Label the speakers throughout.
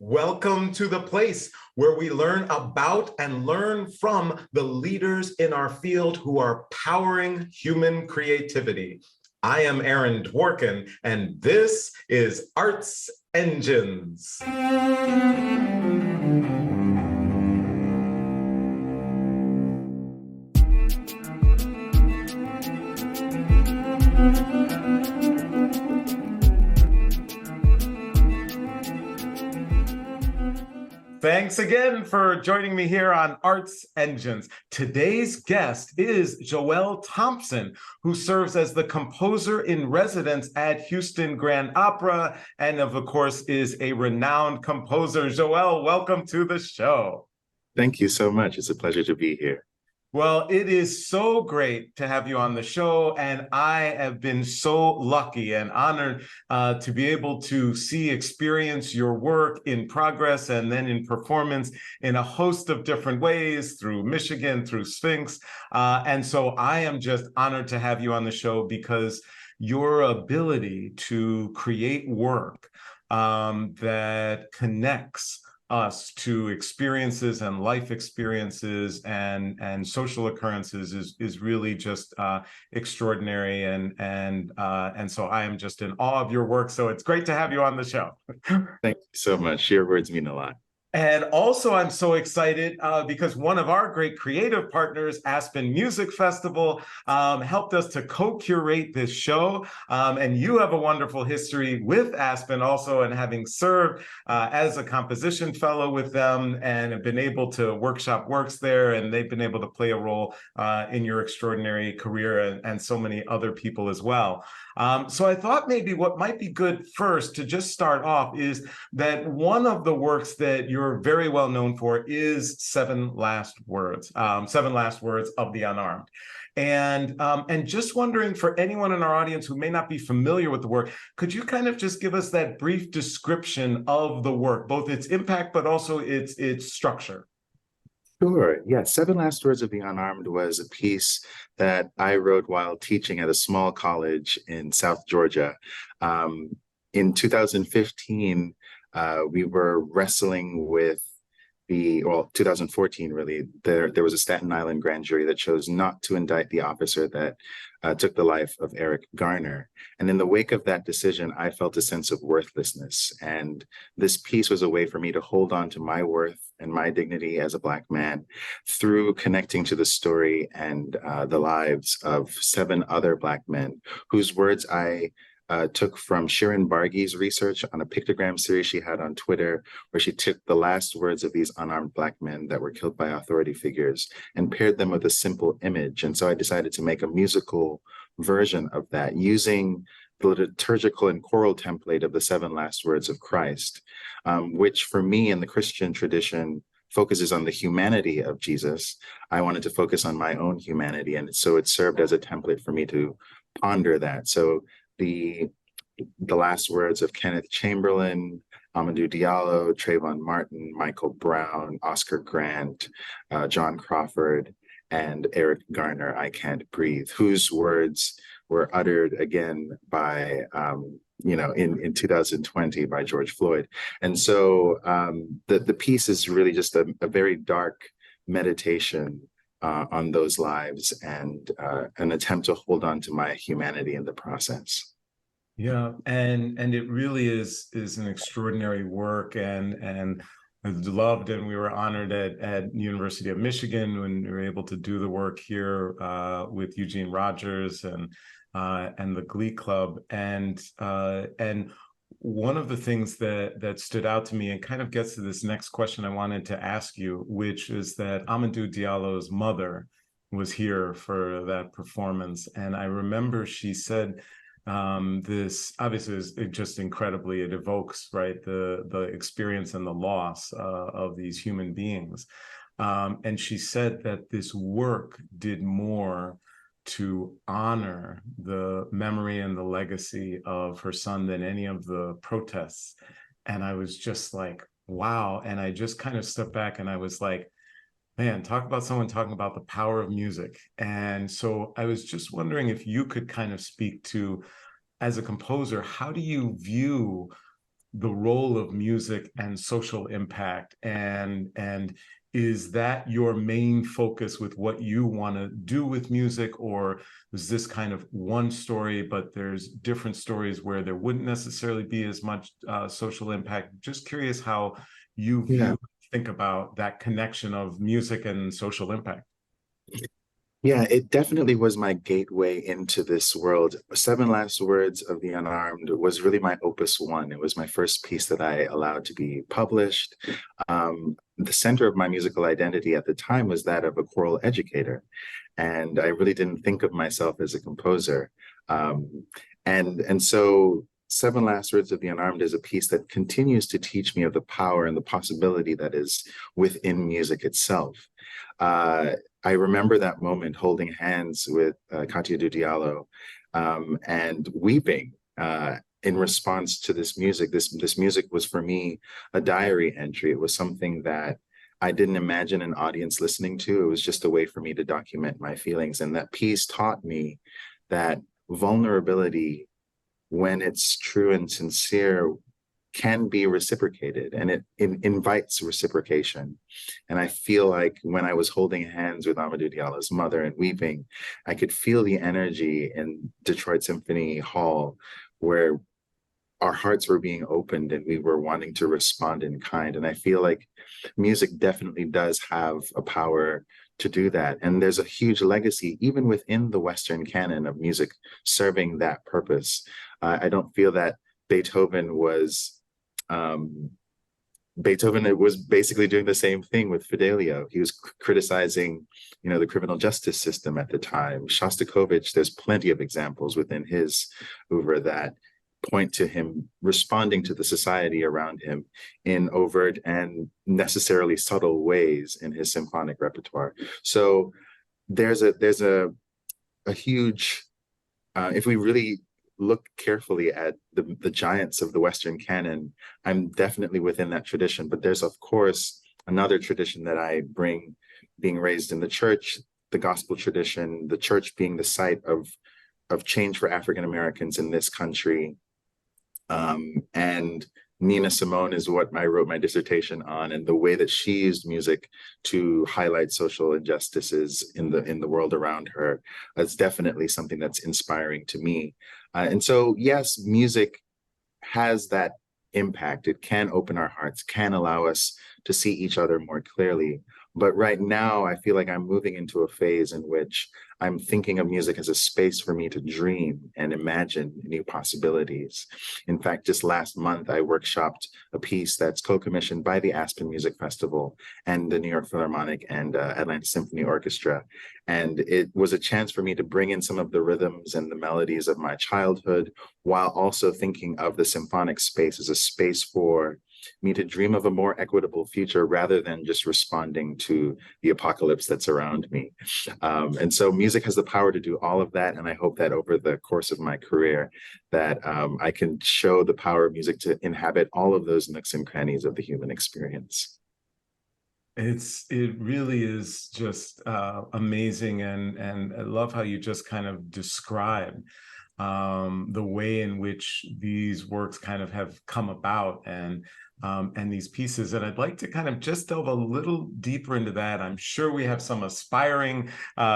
Speaker 1: Welcome to the place where we learn about and learn from the leaders in our field who are powering human creativity. I am Aaron Dworkin, and this is Arts Engines. Thanks again for joining me here on Arts Engines. Today's guest is Joelle Thompson, who serves as the composer in residence at Houston Grand Opera, and of course is a renowned composer. Joelle, welcome to the show.
Speaker 2: Thank you so much. It's a pleasure to be here.
Speaker 1: Well, it is so great to have you on the show, and I have been so lucky and honored to be able to experience your work in progress and then in performance in a host of different ways, through Michigan, through Sphinx. And so I am just honored to have you on the show because your ability to create work that connects us to experiences and life experiences and social occurrences is really just extraordinary, and so I am just in awe of your work. So it's great to have you on the show.
Speaker 2: Thank you so much. Your words mean a lot.
Speaker 1: And also, I'm so excited because one of our great creative partners, Aspen Music Festival, helped us to co-curate this show. And you have a wonderful history with Aspen also, and having served as a composition fellow with them and have been able to workshop works there, and they've been able to play a role in your extraordinary career and so many other people as well. So I thought maybe what might be good first to just start off is that one of the works that you're very well known for is Seven Last Words of the Unarmed. And just wondering, for anyone in our audience who may not be familiar with the work, could you kind of just give us that brief description of the work, both its impact, but also its structure?
Speaker 2: Sure. Yeah. Seven Last Words of the Unarmed was a piece that I wrote while teaching at a small college in South Georgia. In 2015, we were wrestling with 2014, really, there was a Staten Island grand jury that chose not to indict the officer that took the life of Eric Garner. And in the wake of that decision, I felt a sense of worthlessness. And this piece was a way for me to hold on to my worth and my dignity as a Black man through connecting to the story and the lives of 7 other Black men whose words I took from Sharon Barghi's research on a pictogram series she had on Twitter, where she took the last words of these unarmed Black men that were killed by authority figures and paired them with a simple image. And so I decided to make a musical version of that using the liturgical and choral template of the 7 last words of Christ, which for me in the Christian tradition focuses on the humanity of Jesus. I wanted to focus on my own humanity. And so it served as a template for me to ponder that. So the last words of Kenneth Chamberlain, Amadou Diallo, Trayvon Martin, Michael Brown, Oscar Grant, John Crawford, and Eric Garner, I Can't Breathe, whose words were uttered again by, in 2020 by George Floyd. And so the piece is really just a very dark meditation on those lives and an attempt to hold on to my humanity in the process.
Speaker 1: Yeah, and it really is an extraordinary work, and I loved, and we were honored at University of Michigan when we were able to do the work here with Eugene Rogers and the Glee Club, and one of the things that stood out to me and kind of gets to this next question I wanted to ask you, which is that Amadou Diallo's mother was here for that performance, and I remember she said this obviously is just incredibly, it evokes, right, the experience and the loss of these human beings, and she said that this work did more to honor the memory and the legacy of her son than any of the protests. And I was just like, wow. And I just kind of stepped back and I was like, man, talk about someone talking about the power of music. And so I was just wondering if you could kind of speak to, as a composer, how do you view the role of music and social impact, and is that your main focus with what you want to do with music, or is this kind of one story, but there's different stories where there wouldn't necessarily be as much social impact? Just curious how you
Speaker 2: Yeah.
Speaker 1: think about that connection of music and social impact.
Speaker 2: Yeah, it definitely was my gateway into this world. Seven Last Words of the Unarmed was really my opus one. It was my first piece that I allowed to be published. The center of my musical identity at the time was that of a choral educator, and I really didn't think of myself as a composer. Um, and so Seven Last Words of the Unarmed is a piece that continues to teach me of the power and the possibility that is within music itself. Uh, I remember that moment holding hands with Katia Diallo and weeping in response to this music. This music was for me a diary entry. It was something that I didn't imagine an audience listening to. It was just a way for me to document my feelings. And that piece taught me that vulnerability, when it's true and sincere, can be reciprocated, and it invites reciprocation. And I feel like when I was holding hands with Amadou Diallo's mother and weeping, I could feel the energy in Detroit Symphony Hall, where our hearts were being opened and we were wanting to respond in kind. And I feel like music definitely does have a power to do that. And there's a huge legacy, even within the Western canon, of music serving that purpose. I don't feel that Beethoven was um, Beethoven was basically doing the same thing with Fidelio. He was criticizing, the criminal justice system at the time. Shostakovich, there's plenty of examples within his oeuvre that point to him responding to the society around him in overt and necessarily subtle ways in his symphonic repertoire. So there's a huge, if we really look carefully at the giants of the Western canon, I'm definitely within that tradition. But there's, of course, another tradition that I bring, being raised in the church, the gospel tradition, the church being the site of change for African Americans in this country. And Nina Simone is what I wrote my dissertation on, and the way that she used music to highlight social injustices in the world around her. That's definitely something that's inspiring to me. And so, yes, music has that impact. It can open our hearts, can allow us to see each other more clearly. But right now, I feel like I'm moving into a phase in which I'm thinking of music as a space for me to dream and imagine new possibilities. In fact, just last month, I workshopped a piece that's co-commissioned by the Aspen Music Festival and the New York Philharmonic and Atlanta Symphony Orchestra. And it was a chance for me to bring in some of the rhythms and the melodies of my childhood, while also thinking of the symphonic space as a space for me to dream of a more equitable future rather than just responding to the apocalypse that's around me. And so music has the power to do all of that. And I hope that over the course of my career that I can show the power of music to inhabit all of those nooks and crannies of the human experience.
Speaker 1: It really is just amazing, and I love how you just kind of describe the way in which these works kind of have come about, and these pieces. And I'd like to kind of just delve a little deeper into that. I'm sure we have some aspiring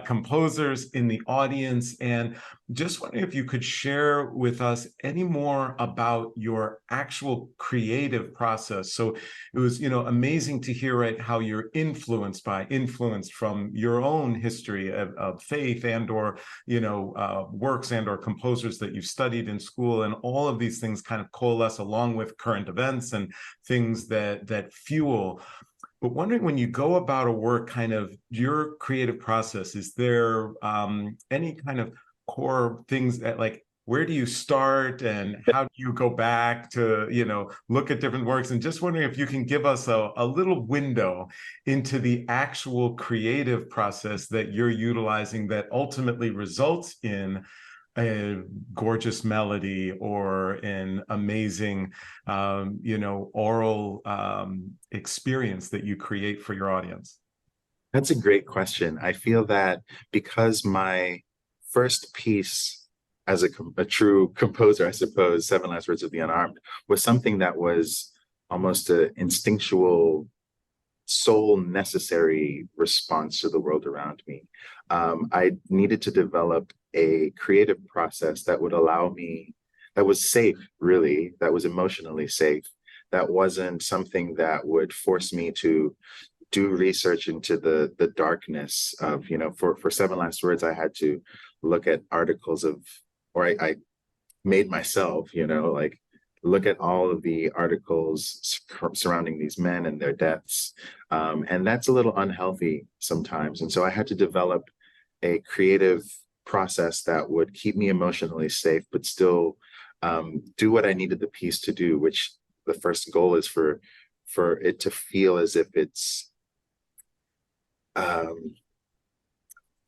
Speaker 1: composers in the audience, and just wondering if you could share with us any more about your actual creative process. So it was, amazing to hear, right, how you're influenced from your own history of faith and or, works and or composers that you've studied in school, and all of these things kind of coalesce along with current events and things that fuel. But wondering, when you go about a work, kind of your creative process, is there any kind of core things that, like, where do you start and how do you go back to, look at different works? And just wondering if you can give us a little window into the actual creative process that you're utilizing that ultimately results in a gorgeous melody or an amazing, oral experience that you create for your audience.
Speaker 2: That's a great question. I feel that because my first piece as a true composer, I suppose, Seven Last Words of the Unarmed was something that was almost an instinctual, soul necessary response to the world around me. I needed to develop a creative process that would allow me, that was safe, really, that was emotionally safe, that wasn't something that would force me to do research into the darkness of, for Seven Last Words, I had to look at articles of, or I made myself, like look at all of the articles surrounding these men and their deaths. And that's a little unhealthy sometimes. And so I had to develop a creative process that would keep me emotionally safe, but still do what I needed the piece to do, which the first goal is for it to feel as if it's um,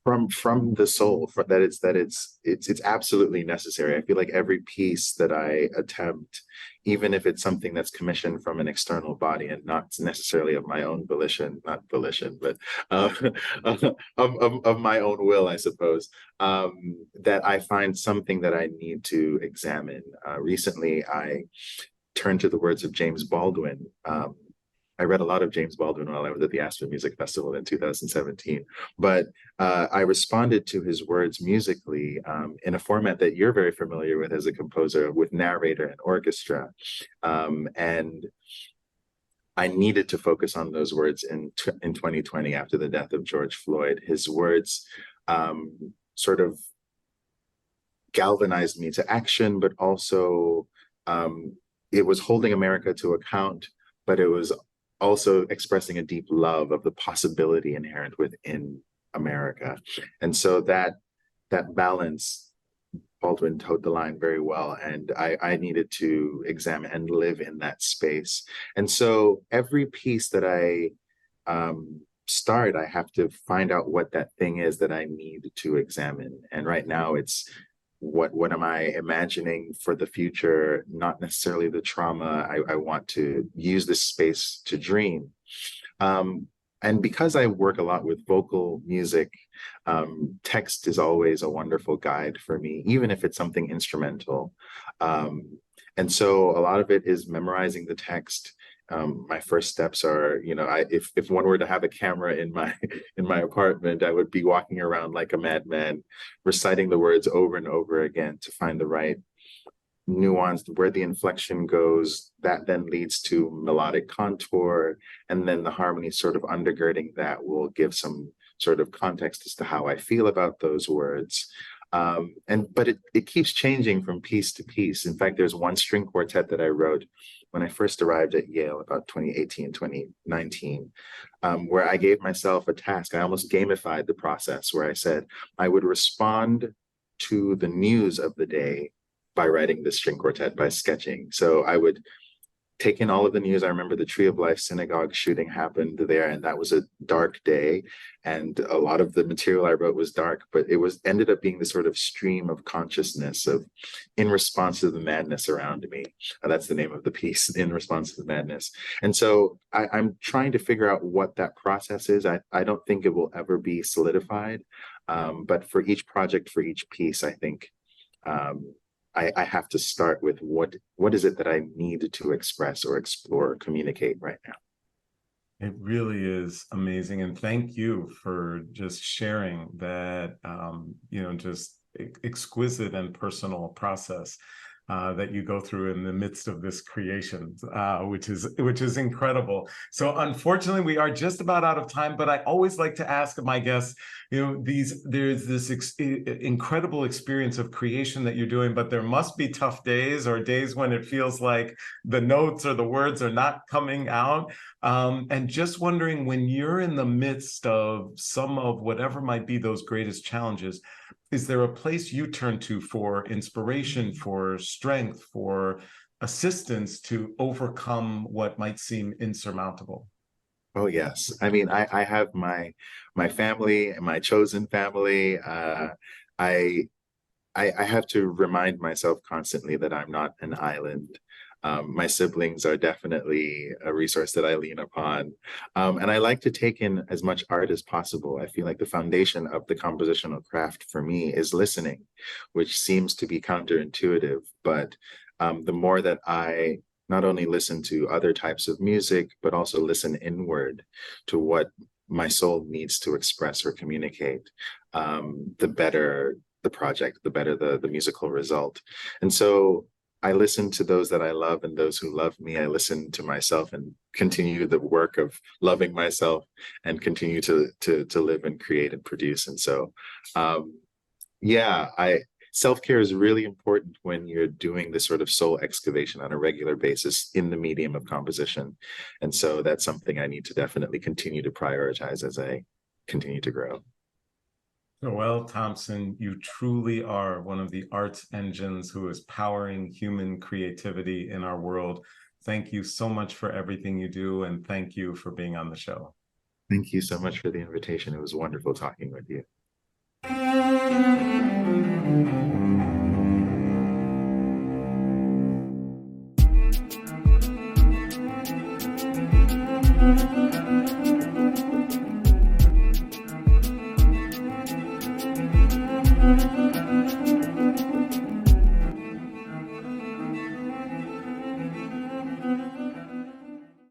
Speaker 2: from the soul, it's absolutely necessary. I feel like every piece that I attempt, even if it's something that's commissioned from an external body and not necessarily of my own volition, not volition, but of my own will, I suppose, that I find something that I need to examine. Recently I turned to the words of James Baldwin. I read a lot of James Baldwin while I was at the Aspen Music Festival in 2017, but I responded to his words musically in a format that you're very familiar with as a composer, with narrator and orchestra. And I needed to focus on those words in 2020 after the death of George Floyd. His words sort of galvanized me to action, but also it was holding America to account, but it was also expressing a deep love of the possibility inherent within America. And so that balance, Baldwin towed the line very well. And I needed to examine and live in that space. And so every piece that I start, I have to find out what that thing is that I need to examine. And right now it's what am I imagining for the future, not necessarily the trauma. I want to use this space to dream. And because I work a lot with vocal music, text is always a wonderful guide for me, even if it's something instrumental. And so a lot of it is memorizing the text. My first steps are, if one were to have a camera in my in my apartment, I would be walking around like a madman, reciting the words over and over again to find the right nuance, where the inflection goes. That then leads to melodic contour, and then the harmony sort of undergirding that will give some sort of context as to how I feel about those words. But it keeps changing from piece to piece. In fact, there's one string quartet that I wrote when I first arrived at Yale about 2018, 2019, where I gave myself a task. I almost gamified the process, where I said I would respond to the news of the day by writing the string quartet, by sketching. So I would take in all of the news. I remember the Tree of Life synagogue shooting happened there, and that was a dark day. And a lot of the material I wrote was dark, but it was ended up being the sort of stream of consciousness of in response to the madness around me. That's the name of the piece, In Response to the Madness. And so I'm trying to figure out what that process is. I don't think it will ever be solidified. But for each project, for each piece, I think I have to start with what is it that I need to express or explore or communicate right now.
Speaker 1: It really is amazing. And thank you for just sharing that, just exquisite and personal process that you go through in the midst of this creation, which is incredible. So unfortunately, we are just about out of time, but I always like to ask my guests, there's this incredible experience of creation that you're doing, but there must be tough days or days when it feels like the notes or the words are not coming out. And just wondering, when you're in the midst of some of whatever might be those greatest challenges, is there a place you turn to for inspiration, for strength, for assistance to overcome what might seem insurmountable?
Speaker 2: Oh yes. I mean, I have my family and my chosen family. I I have to remind myself constantly that I'm not an island. My siblings are definitely a resource that I lean upon. And I like to take in as much art as possible. I feel like the foundation of the compositional craft for me is listening, which seems to be counterintuitive. But the more that I not only listen to other types of music, but also listen inward to what my soul needs to express or communicate, the better the project, the better the musical result. And so I listen to those that I love and those who love me. I listen to myself and continue the work of loving myself and continue to live and create and produce. And so, yeah, I self-care is really important when you're doing this sort of soul excavation on a regular basis in the medium of composition. And so that's something I need to definitely continue to prioritize as I continue to grow.
Speaker 1: Well, Thompson, you truly are one of the arts engines who is powering human creativity in our world. Thank you so much for everything you do, and thank you for being on the show.
Speaker 2: Thank you so much for the invitation. It was wonderful talking with you.